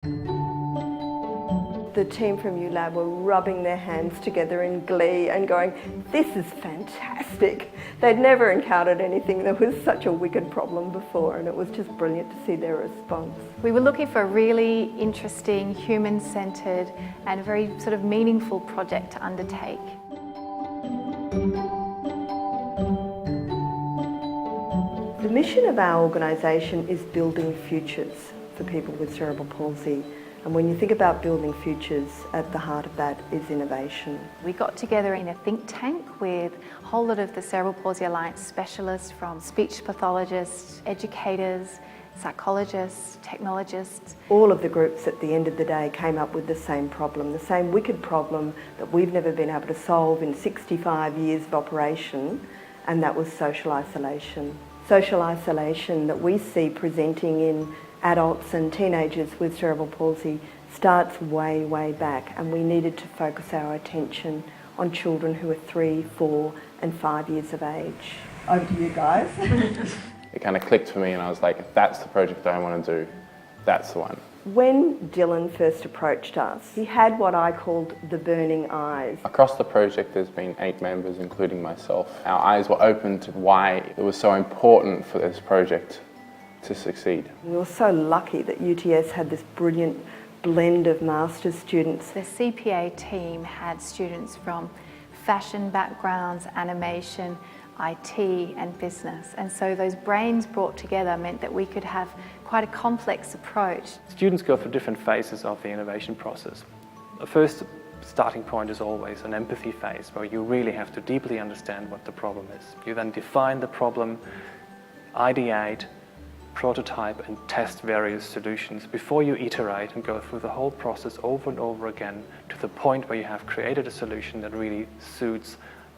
The team from U.lab were rubbing their hands together in glee and going, "This is fantastic." They'd never encountered anything that was such a wicked problem before, and it was just brilliant to see their response. We were looking for a really interesting, human-centred and very sort of meaningful project to undertake. The mission of our organisation is building futures for people with cerebral palsy. And when you think about building futures, at the heart of that is innovation. We got together in a think tank with a whole lot of the Cerebral Palsy Alliance specialists, from speech pathologists, educators, psychologists, technologists. All of the groups at the end of the day came up with the same problem, the same wicked problem that we've never been able to solve in 65 years of operation, and that was social isolation. Social isolation that we see presenting in adults and teenagers with cerebral palsy starts way, way back, and we needed to focus our attention on children who are 3, 4 and 5 years of age. Over to you guys. It kind of clicked for me and I was like, that's the project that I want to do. That's the one. When Dylan first approached us, he had what I called the burning eyes. Across the project there's been 8 members, including myself. Our eyes were open to why it was so important for this project to succeed. We were so lucky that UTS had this brilliant blend of master's students. The CPA team had students from fashion backgrounds, animation, IT and business, and so those brains brought together meant that we could have quite a complex approach. Students go through different phases of the innovation process. The first starting point is always an empathy phase, where you really have to deeply understand what the problem is. You then define the problem, ideate, prototype and test various solutions before you iterate and go through the whole process over and over again to the point where you have created a solution that really suits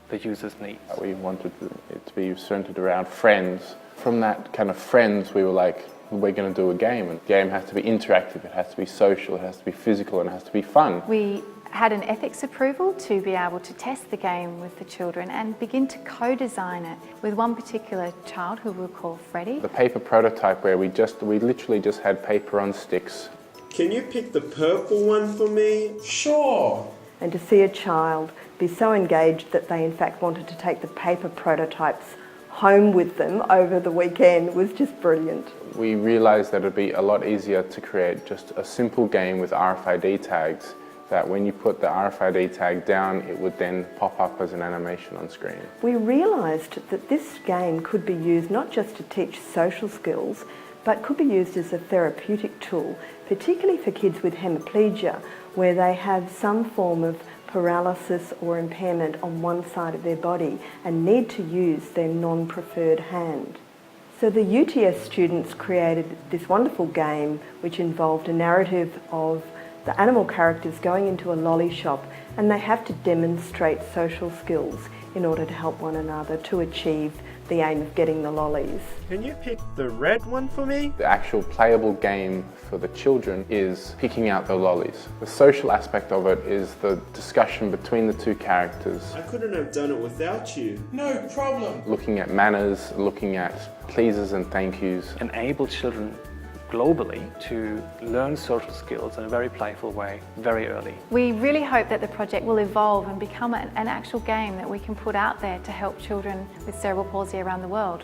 the user's needs. We wanted it to be centered around friends. From that kind of friends, we were like, we're going to do a game, and the game has to be interactive, it has to be social, it has to be physical, and it has to be fun. We had an ethics approval to be able to test the game with the children and begin to co-design it with one particular child who we'll call Freddie. The paper prototype where we literally just had paper on sticks. Can you pick the purple one for me? Sure. And to see a child be so engaged that they in fact wanted to take the paper prototypes home with them over the weekend was just brilliant. We realised that it would be a lot easier to create just a simple game with RFID tags, that when you put the RFID tag down, it would then pop up as an animation on screen. We realised that this game could be used not just to teach social skills, but could be used as a therapeutic tool, particularly for kids with hemiplegia, where they have some form of paralysis or impairment on one side of their body and need to use their non-preferred hand. So the UTS students created this wonderful game which involved a narrative of the animal characters going into a lolly shop, and they have to demonstrate social skills in order to help one another to achieve the aim of getting the lollies. Can you pick the red one for me? The actual playable game for the children is picking out the lollies. The social aspect of it is the discussion between the 2 characters. I couldn't have done it without you. No problem. Looking at manners, looking at pleases and thank yous. Enable children globally to learn social skills in a very playful way very early. We really hope that the project will evolve and become an actual game that we can put out there to help children with cerebral palsy around the world.